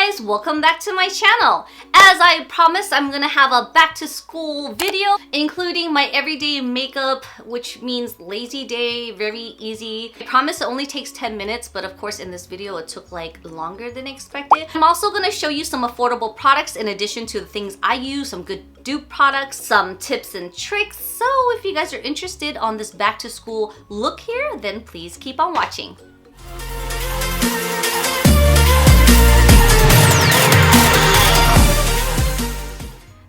guys, welcome back to my channel. As I promised, I'm gonna have a back to school video including my everyday makeup, which means lazy day, very easy. I promise it only takes 10 minutes, but of course in this video it took like longer than expected. I'm also gonna show you some affordable products in addition to the things I use, some good dupe products, some tips and tricks. So if you guys are interested on this back to school look here, then please keep on watching.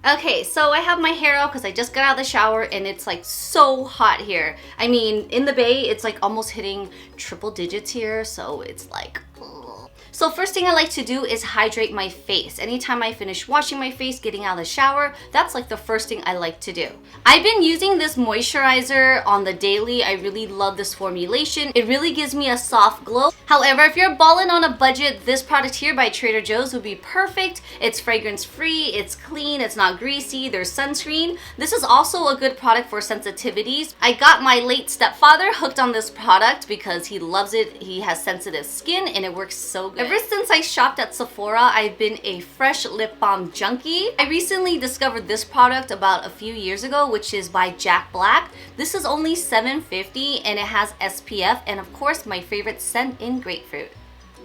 Okay, so I have my hair out because I just got out of the shower and it's like so hot here. I mean, in the Bay, it's like almost hitting triple digits here, so it's like, ugh. So first thing I like to do is hydrate my face. Anytime I finish washing my face, getting out of the shower, that's like the first thing I like to do. I've been using this moisturizer on the daily. I really love this formulation. It really gives me a soft glow. However, if you're balling on a budget, this product here by Trader Joe's would be perfect. It's fragrance free, it's clean, it's not greasy, there's sunscreen. This is also a good product for sensitivities. I got my late stepfather hooked on this product because he loves it. He has sensitive skin and it works so good. Ever since I shopped at Sephora, I've been a fresh lip balm junkie. I recently discovered this product about a few years ago, which is by Jack Black. This is only $7.50 and it has SPF and of course my favorite scent in Grapefruit.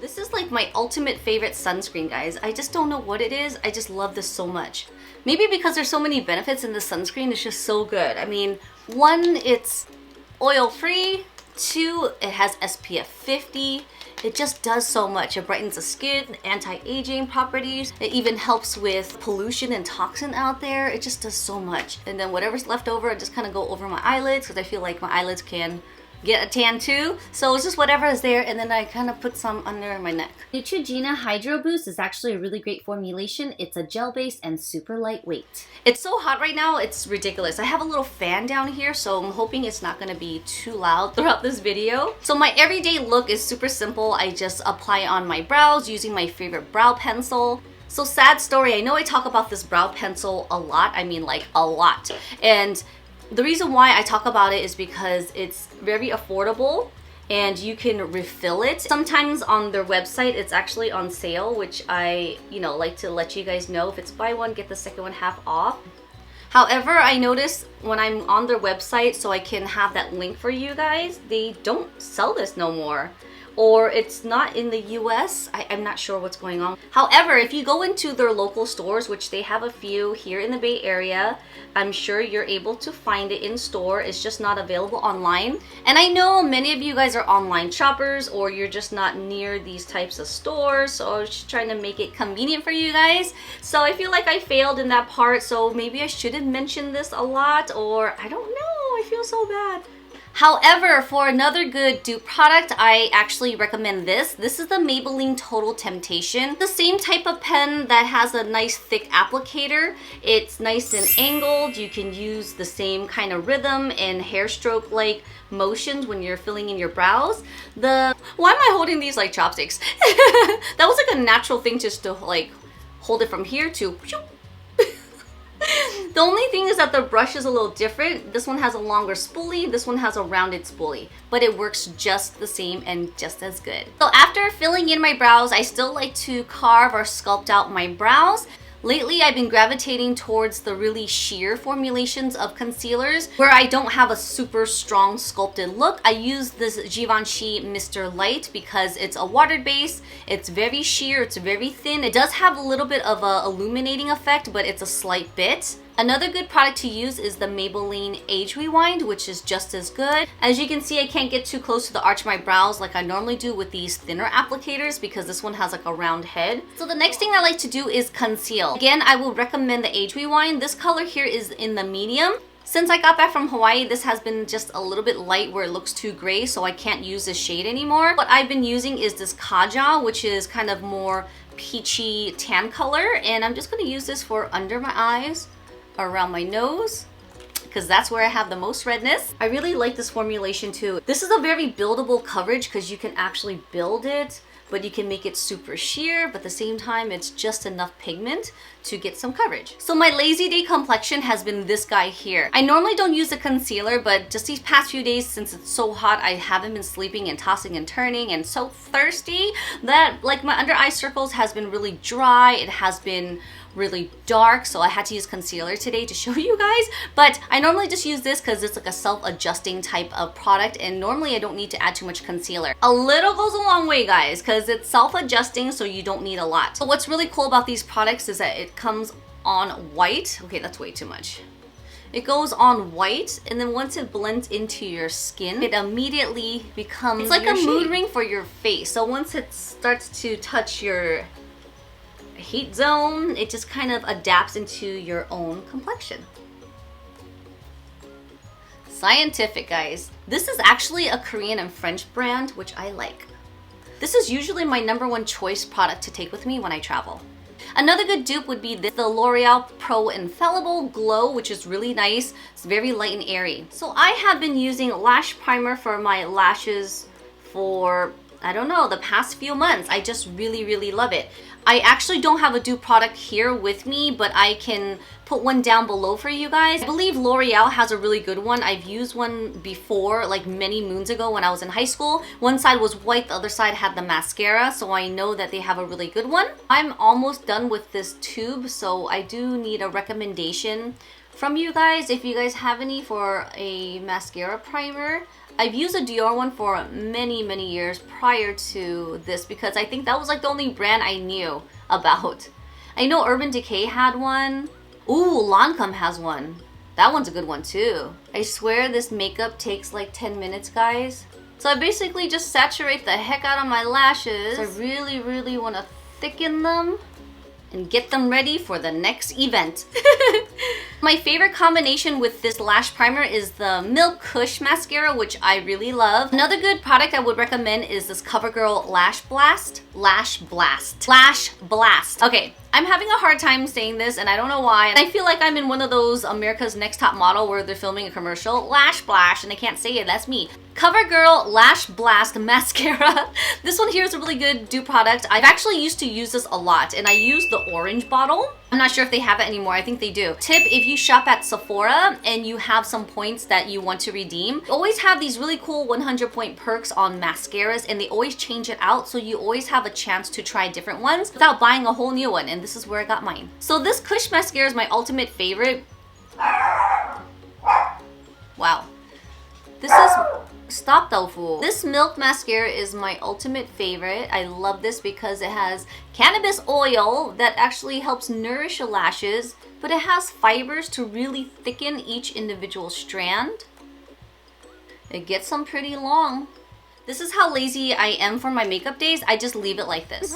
This is like my ultimate favorite sunscreen, guys. I just don't know what it is. I just love this so much. Maybe because there's so many benefits in the sunscreen, it's just so good. I mean, one, it's oil-free. Two, it has SPF 50. It just does so much. It brightens the skin, anti-aging properties. It even helps with pollution and toxin out there. It just does so much. And then whatever's left over, I just kind of go over my eyelids because I feel like my eyelids can get a tan too. So it's just whatever is there, and then I kind of put some under my neck. Neutrogena Hydro Boost is actually a really great formulation. It's a gel base and super lightweight. It's so hot right now, it's ridiculous. I have a little fan down here, so I'm hoping it's not gonna be too loud throughout this video. So my everyday look is super simple. I just apply on my brows using my favorite brow pencil. So sad story, I know I talk about this brow pencil a lot. I mean like a lot. And the reason why I talk about it is because it's very affordable and you can refill it. Sometimes on their website it's actually on sale, which I, like to let you guys know. If it's buy one, get the second one half off. However, I noticed when I'm on their website, so I can have that link for you guys, they don't sell this no more. Or it's not in the US. I'm not sure what's going on. However, if you go into their local stores, which they have a few here in the Bay Area, I'm sure you're able to find it in store. It's just not available online. And I know many of you guys are online shoppers or you're just not near these types of stores. So I was just trying to make it convenient for you guys. So I feel like I failed in that part. So maybe I shouldn't mention this a lot, or I don't know. I feel so bad. However, for another good dupe product, I actually recommend this. This is the Maybelline Total Temptation. The same type of pen that has a nice thick applicator. It's nice and angled. You can use the same kind of rhythm and hair stroke like motions when you're filling in your brows. Why am I holding these like chopsticks? That was like a natural thing just to like hold it from here to The only thing is that the brush is a little different. This one has a longer spoolie, this one has a rounded spoolie, but it works just the same and just as good. So after filling in my brows, I still like to carve or sculpt out my brows. Lately, I've been gravitating towards the really sheer formulations of concealers where I don't have a super strong sculpted look. I use this Givenchy Mr. Light because it's a water base. It's very sheer, it's very thin. It does have a little bit of a illuminating effect, but it's a slight bit. Another good product to use is the Maybelline Age Rewind, which is just as good. As you can see, I can't get too close to the arch of my brows like I normally do with these thinner applicators because this one has like a round head. So the next thing I like to do is conceal. Again, I will recommend the Age Rewind. This color here is in the medium. Since I got back from Hawaii, this has been just a little bit light where it looks too gray, so I can't use this shade anymore. What I've been using is this Kaja, which is kind of more peachy tan color, and I'm just gonna use this for under my eyes, around my nose, because that's where I have the most redness. I really like this formulation too. This is a very buildable coverage because you can actually build it, but you can make it super sheer, but at the same time, it's just enough pigment to get some coverage. So my lazy day complexion has been this guy here. I normally don't use a concealer, but just these past few days, since it's so hot, I haven't been sleeping and tossing and turning and so thirsty that like my under eye circles has been really dry. It has been really dark, so I had to use concealer today to show you guys. But I normally just use this because it's like a self-adjusting type of product, and normally I don't need to add too much concealer. A little goes a long way, guys, because it's self-adjusting, so you don't need a lot. So what's really cool about these products is that it comes on white. Okay, that's way too much. It goes on white, and then once it blends into your skin, it immediately becomes, it's like a mood ring for your face. So once it starts to touch your heat zone, it just kind of adapts into your own complexion. Scientific, guys. This is actually a Korean and French brand, which I like. This is usually my #1 choice product to take with me when I travel. Another good dupe would be the L'Oreal Pro Infallible Glow, which is really nice. It's very light and airy. So I have been using lash primer for my lashes for, I don't know, the past few months. I just really love it. I actually don't have a dupe product here with me, but I can put one down below for you guys. I believe L'Oreal has a really good one. I've used one before, like many moons ago when I was in high school. One side was white, the other side had the mascara, so I know that they have a really good one. I'm almost done with this tube, so I do need a recommendation from you guys if you guys have any for a mascara primer. I've used a Dior one for many years prior to this because I think that was like the only brand I knew about. I know Urban Decay had one. Ooh, Lancome has one. That one's a good one too. I swear this makeup takes like 10 minutes, guys. So I basically just saturate the heck out of my lashes. I really want to thicken them and get them ready for the next event. My favorite combination with this lash primer is the Milk Kush mascara, which I really love. Another good product I would recommend is this CoverGirl Lash Blast. Lash Blast. Lash Blast. Okay, I'm having a hard time saying this and I don't know why. And I feel like I'm in one of those America's Next Top Model where they're filming a commercial. Lash Blast, and I can't say it, that's me. CoverGirl Lash Blast Mascara. This one here is a really good dupe product. I've actually used to use this a lot, and I use the orange bottle. I'm not sure if they have it anymore. I think they do. Tip, if you shop at Sephora and you have some points that you want to redeem, always have these really cool 100-point perks on mascaras, and they always change it out, so you always have a chance to try different ones without buying a whole new one, and this is where I got mine. So this Kush mascara is my ultimate favorite. Wow. This is... Stop, tofu. This Milk mascara is my ultimate favorite. I love this because it has cannabis oil that actually helps nourish your lashes, but it has fibers to really thicken each individual strand. It gets them pretty long. This is how lazy I am for my makeup days. I just leave it like this.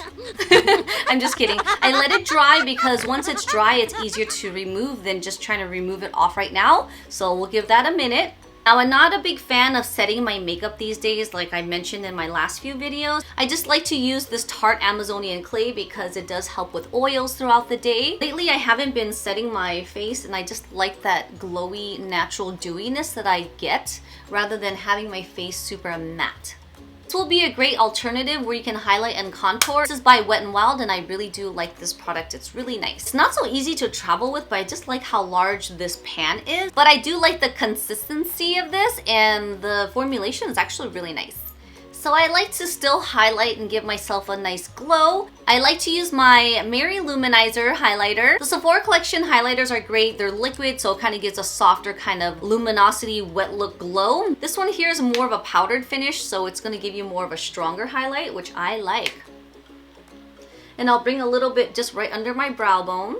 I'm just kidding. I let it dry because once it's dry, it's easier to remove than just trying to remove it off right now. So we'll give that a minute. Now, I'm not a big fan of setting my makeup these days, like I mentioned in my last few videos. I just like to use this Tarte Amazonian clay because it does help with oils throughout the day. Lately, I haven't been setting my face, and I just like that glowy, natural dewiness that I get rather than having my face super matte. This will be a great alternative where you can highlight and contour. This is by Wet n Wild, and I really do like this product. It's really nice. It's not so easy to travel with, but I just like how large this pan is. But I do like the consistency of this, and the formulation is actually really nice. So I like to still highlight and give myself a nice glow. I like to use my Mary Luminizer highlighter. The Sephora collection highlighters are great. They're liquid, so it kind of gives a softer kind of luminosity, wet look glow. This one here is more of a powdered finish, so it's going to give you more of a stronger highlight, which I like. And I'll bring a little bit just right under my brow bone.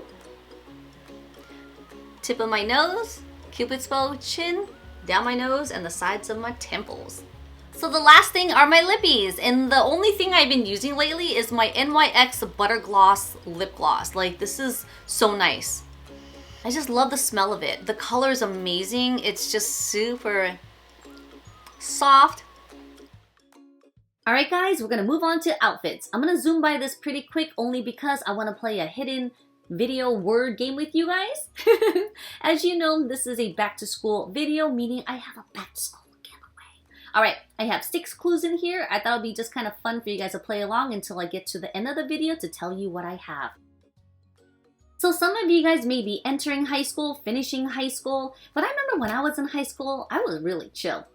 Tip of my nose, Cupid's bow, chin, down my nose, and the sides of my temples. So the last thing are my lippies, and the only thing I've been using lately is my NYX Butter Gloss Lip Gloss. Like, this is so nice. I just love the smell of it. The color is amazing. It's just super soft. Alright guys, we're gonna move on to outfits. I'm gonna zoom by this pretty quick only because I wanna play a hidden video word game with you guys. As you know, this is a back to school video, meaning I have a back to school. Alright, I have 6 clues in here. I thought it would be just kind of fun for you guys to play along until I get to the end of the video to tell you what I have. So some of you guys may be entering high school, finishing high school, but I remember when I was in high school, I was really chill.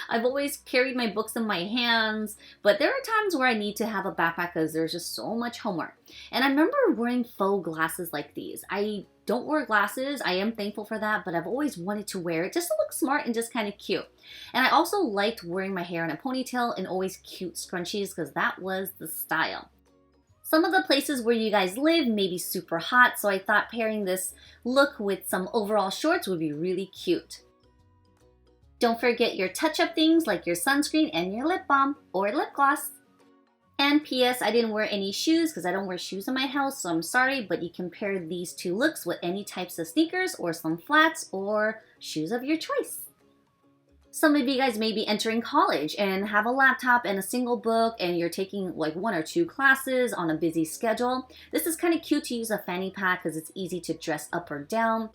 I've always carried my books in my hands, but there are times where I need to have a backpack because there's just so much homework. And I remember wearing faux glasses like these. I don't wear glasses, I am thankful for that, but I've always wanted to wear it just to look smart and just kind of cute. And I also liked wearing my hair in a ponytail and always cute scrunchies because that was the style. Some of the places where you guys live may be super hot, so I thought pairing this look with some overall shorts would be really cute. Don't forget your touch-up things like your sunscreen and your lip balm or lip gloss. And P.S. I didn't wear any shoes because I don't wear shoes in my house, so I'm sorry, but you can pair these 2 looks with any types of sneakers or some flats or shoes of your choice. Some of you guys may be entering college and have a laptop and a single book and you're taking like 1 or 2 classes on a busy schedule. This is kind of cute to use a fanny pack because it's easy to dress up or down.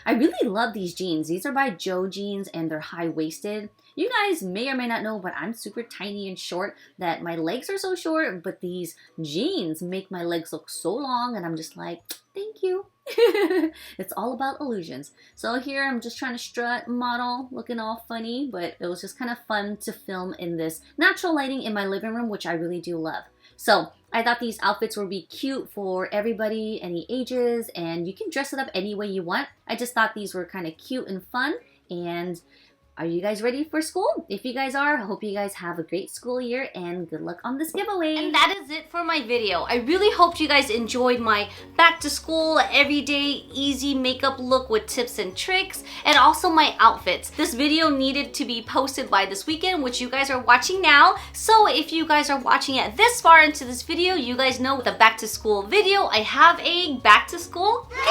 I really love these jeans. These are by Joe Jeans and they're high-waisted. You guys may or may not know, but I'm super tiny and short that my legs are so short, but these jeans make my legs look so long and I'm just like, thank you. It's all about illusions. So here I'm just trying to strut, model, looking all funny, but it was just kind of fun to film in this natural lighting in my living room, which I really do love. So I thought these outfits would be cute for everybody, any ages, and you can dress it up any way you want. I just thought these were kind of cute and fun. And are you guys ready for school? If you guys are, I hope you guys have a great school year and good luck on this giveaway. And that is it for my video. I really hope you guys enjoyed my back to school, everyday, easy makeup look with tips and tricks, and also my outfits. This video needed to be posted by this weekend, which you guys are watching now. So if you guys are watching it this far into this video, you guys know with the back to school video, I have a back to school giveaway!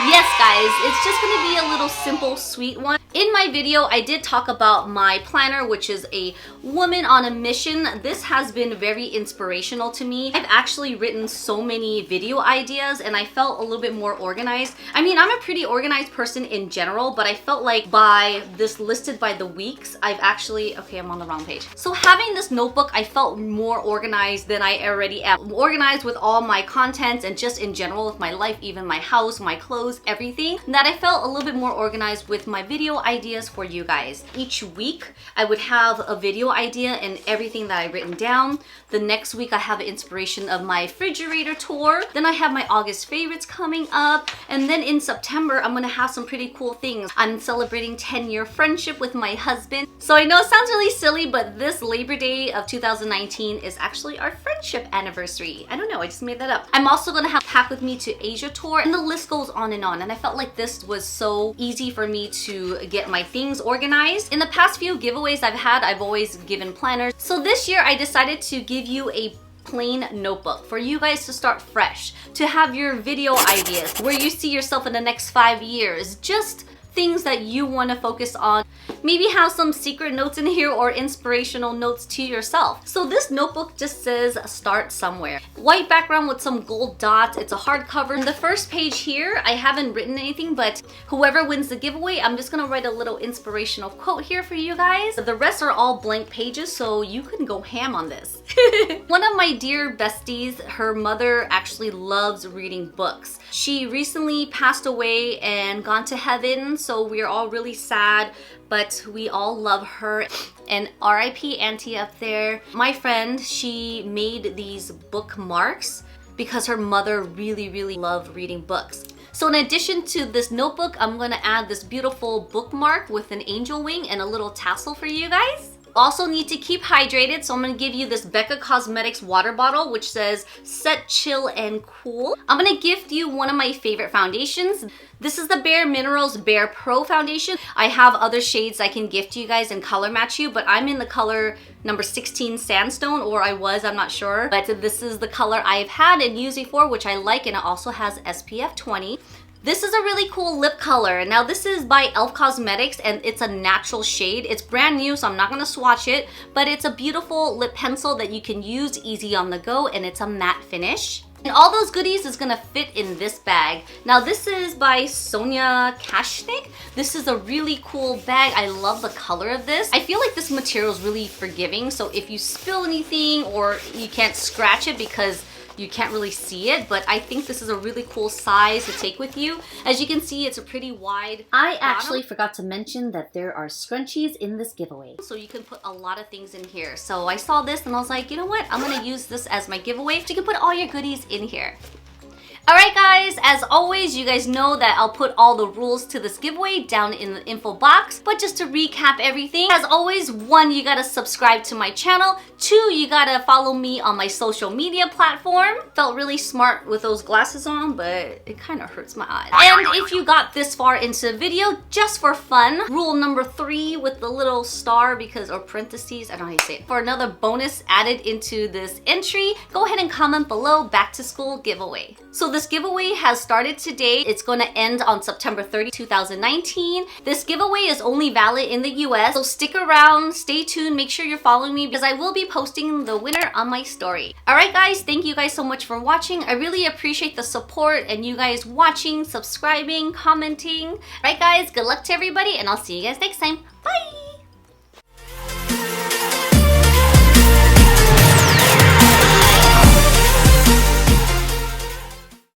Yes guys, it's just gonna be a little simple, sweet one. In my video, I did talk about my planner, which is a woman on a mission. This has been very inspirational to me. I've actually written so many video ideas and I felt a little bit more organized. I mean, I'm a pretty organized person in general, but I felt like by this listed by the weeks, I've actually, okay, I'm on the wrong page. So having this notebook, I felt more organized than I already am. I'm organized with all my contents and just in general with my life, even my house, my clothes, everything, that I felt a little bit more organized with my video ideas for you guys. Each week I would have a video idea and everything that I've written down. The next week I have an inspiration of my refrigerator tour. Then I have my August favorites coming up. And then in September I'm gonna have some pretty cool things. I'm celebrating 10-year friendship with my husband. So I know it sounds really silly, but this Labor Day of 2019 is actually our friendship anniversary. I don't know, I just made that up. I'm also gonna have Pack With Me to Asia tour and the list goes on and on. And I felt like this was so easy for me to get my things organized. In the past few giveaways I've had, I've always given planners. So this year I decided to give you a plain notebook for you guys to start fresh, to have your video ideas, where you see yourself in the next 5 years, just things that you want to focus on. Maybe have some secret notes in here or inspirational notes to yourself. So this notebook just says start somewhere. White background with some gold dots. It's a hardcover. In the first page here, I haven't written anything, but whoever wins the giveaway, I'm just gonna write a little inspirational quote here for you guys. The rest are all blank pages, so you can go ham on this. One of my dear besties, her mother actually loves reading books. She recently passed away and gone to heaven, so we're all really sad, but we all love her. And RIP Auntie up there. My friend, she made these bookmarks because her mother really loved reading books. So in addition to this notebook, I'm gonna add this beautiful bookmark with an angel wing and a little tassel for you guys. Also need to keep hydrated, so I'm gonna give you this Becca Cosmetics water bottle which says set, chill, and cool. I'm gonna gift you one of my favorite foundations. This is the Bare Minerals Bare Pro foundation. I have other shades I can gift you guys and color match you, but I'm in the color number 16 Sandstone, or I was, I'm not sure. But this is the color I've had and used before, which I like, and it also has SPF 20. This is a really cool lip color. Now this is by e.l.f. Cosmetics and it's a natural shade. It's brand new, so I'm not gonna swatch it, but it's a beautiful lip pencil that you can use easy on the go, and it's a matte finish. And all those goodies is gonna fit in this bag. Now this is by Sonia Kashnik. This is a really cool bag. I love the color of this. I feel like this material is really forgiving, so if you spill anything or you can't scratch it because you can't really see it, but I think this is a really cool size to take with you. As you can see, it's a pretty wide I actually forgot to mention that there are scrunchies in this giveaway. So you can put a lot of things in here. So I saw this and I was like, you know what? I'm gonna use this as my giveaway. So you can put all your goodies in here. Alright guys, as always, you guys know that I'll put all the rules to this giveaway down in the info box. But just to recap everything, as always, 1, you gotta subscribe to my channel. 2, you gotta follow me on my social media platform. Felt really smart with those glasses on, but it kind of hurts my eyes. And if you got this far into the video, just for fun, rule number 3 with the little star or parentheses, I don't know how you say it. For another bonus added into this entry, go ahead and comment below back to school giveaway. So this giveaway has started today. It's going to end on September 30, 2019. This giveaway is only valid in the US, so stick around, stay tuned, make sure you're following me because I will be posting the winner on my story. Alright guys, thank you guys so much for watching. I really appreciate the support and you guys watching, subscribing, commenting. Alright guys, good luck to everybody and I'll see you guys next time. Bye!